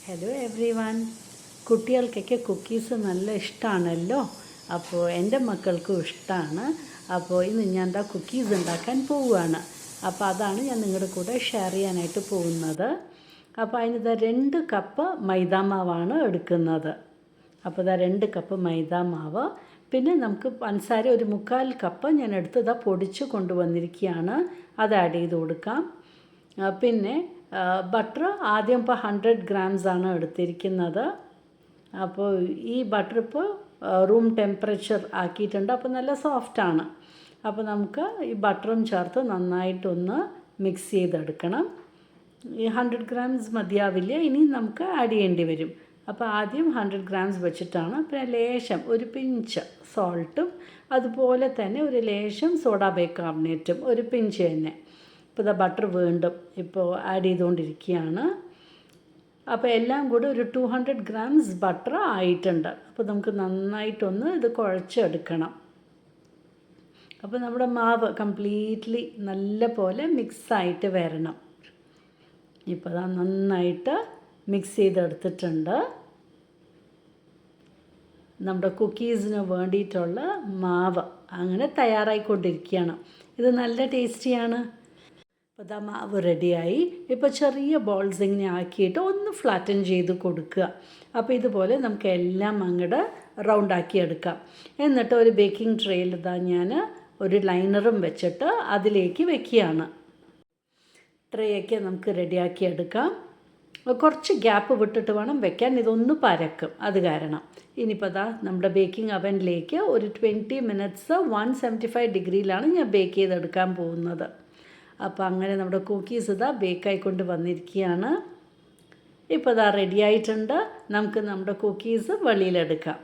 Hello every one. കുട്ടികൾക്കൊക്കെ cookies നല്ല ഇഷ്ടമാണല്ലോ. അപ്പോൾ എൻ്റെ മക്കൾക്കും ഇഷ്ടമാണ്. അപ്പോൾ ഇന്ന് ഞാൻ എന്താ കുക്കീസ് ഉണ്ടാക്കാൻ പോവുകയാണ്. അപ്പോൾ അതാണ് ഞാൻ നിങ്ങളുടെ കൂടെ ഷെയർ ചെയ്യാനായിട്ട് പോകുന്നത്. അപ്പോൾ അതിന് 2 കപ്പ് മൈദാമാവാണ് എടുക്കുന്നത്. അപ്പോൾ 2 കപ്പ് മൈദാമാവ്, പിന്നെ നമുക്ക് പഞ്ചസാര ഒരു 1/4 കപ്പ് ഞാൻ എടുത്ത് പൊടിച്ച് കൊണ്ടുവന്നിരിക്കുകയാണ്. അത് ആഡ് ചെയ്ത് കൊടുക്കാം. പിന്നെ ബട്ടർ ആദ്യം ഇപ്പോൾ 100 ഗ്രാംസ് ആണ് എടുത്തിരിക്കുന്നത്. അപ്പോൾ ഈ ബട്ടർ ഇപ്പോൾ റൂം ടെമ്പറേച്ചർ ആക്കിയിട്ടുണ്ട്. അപ്പോൾ നല്ല സോഫ്റ്റാണ്. അപ്പോൾ നമുക്ക് ഈ ബട്ടറും ചേർത്ത് നന്നായിട്ടൊന്ന് മിക്സ് ചെയ്തെടുക്കണം. ഈ 100 ഗ്രാംസ് മതിയാവില്ല, ഇനി നമുക്ക് ആഡ് ചെയ്യേണ്ടി വരും. അപ്പോൾ ആദ്യം 100 ഗ്രാംസ് വെച്ചിട്ടാണ്. പിന്നെ ലേശം ഒരു പിഞ്ച് സോൾട്ടും അതുപോലെ തന്നെ ഒരു ലേശം സോഡാ ബൈകാർബണേറ്റും ഒരു പിഞ്ച് തന്നെ. ഇപ്പോൾ ബട്ടർ വീണ്ടും ഇപ്പോൾ ആഡ് ചെയ്തുകൊണ്ടിരിക്കുകയാണ്. അപ്പോൾ എല്ലാം കൂടി ഒരു 200 ഗ്രാംസ് ബട്ടർ ആയിട്ടുണ്ട്. അപ്പോൾ നമുക്ക് നന്നായിട്ടൊന്ന് ഇത് കുഴച്ചെടുക്കണം. അപ്പോൾ നമ്മുടെ മാവ് കംപ്ലീറ്റ്ലി നല്ല പോലെ മിക്സായിട്ട് വരണം. ഇപ്പോൾ അത് നന്നായിട്ട് മിക്സ് ചെയ്തെടുത്തിട്ടുണ്ട്. നമ്മുടെ കുക്കീസിന് വേണ്ടിയിട്ടുള്ള മാവ് അങ്ങനെ തയ്യാറായിക്കൊണ്ടിരിക്കുകയാണ്. ഇത് നല്ല ടേസ്റ്റിയാണ്. അപ്പോൾ മാവ് റെഡിയായി. ഇപ്പോൾ ചെറിയ ബോൾസ് ഇങ്ങനെ ആക്കിയിട്ട് ഒന്ന് ഫ്ലാറ്റൻ ചെയ്ത് കൊടുക്കുക. അപ്പോൾ ഇതുപോലെ നമുക്ക് എല്ലാം അങ്ങോട്ട് റൗണ്ടാക്കി എടുക്കാം. എന്നിട്ട് ഒരു ബേക്കിംഗ് ട്രേയിൽ ഞാൻ ഒരു ലൈനറും വെച്ചിട്ട് അതിലേക്ക് വെക്കുകയാണ്. ട്രേയൊക്കെ നമുക്ക് റെഡിയാക്കി എടുക്കാം. കുറച്ച് ഗ്യാപ്പ് വിട്ടിട്ട് വേണം വെക്കാൻ, ഇതൊന്ന് പരക്കും അത് കാരണം. ഇനിയിപ്പോൾ നമ്മുടെ ബേക്കിംഗ് അവനിലേക്ക് ഒരു 20 മിനിറ്റ്സ് 175 ഡിഗ്രിയിലാണ് ഞാൻ ബേക്ക് ചെയ്തെടുക്കാൻ പോകുന്നത്. അപ്പോൾ അങ്ങനെ നമ്മുടെ കുക്കീസ് ബേക്കായിക്കൊണ്ട് വന്നിരിക്കുകയാണ്. ഇപ്പോൾ റെഡി ആയിട്ടുണ്ട്. നമുക്ക് നമ്മുടെ കുക്കീസ് വെളിയിലെടുക്കാം.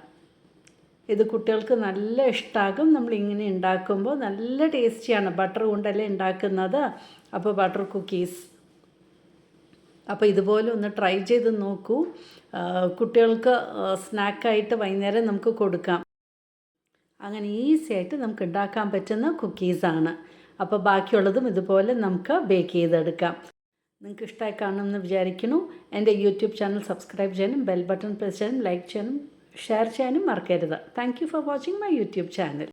ഇത് കുട്ടികൾക്ക് നല്ല ഇഷ്ടമാകും. നമ്മളിങ്ങനെ ഉണ്ടാക്കുമ്പോൾ നല്ല ടേസ്റ്റിയാണ്. ബട്ടർ കൊണ്ടല്ലേ ഉണ്ടാക്കുന്നത്. അപ്പോൾ ബട്ടർ കുക്കീസ് അപ്പോൾ ഇതുപോലെ ഒന്ന് ട്രൈ ചെയ്ത് നോക്കൂ. കുട്ടികൾക്ക് സ്നാക്കായിട്ട് വൈകുന്നേരം നമുക്ക് കൊടുക്കാം. അങ്ങനെ ഈസി ആയിട്ട് നമുക്ക് ഉണ്ടാക്കാൻ പറ്റുന്ന കുക്കീസാണ്. അപ്പോൾ ബാക്കിയുള്ളതും ഇതുപോലെ നമുക്ക് ബേക്ക് ചെയ്തെടുക്കാം. നിങ്ങൾക്ക് ഇഷ്ടമായി കാണുമെന്ന് വിചാരിക്കുന്നു. എൻ്റെ യൂട്യൂബ് ചാനൽ സബ്സ്ക്രൈബ് ചെയ്യാനും ബെൽ ബട്ടൺ പ്രസ് ചെയ്യാനും ലൈക്ക് ചെയ്യാനും ഷെയർ ചെയ്യാനും മറക്കരുത്. Thank you for watching my YouTube channel.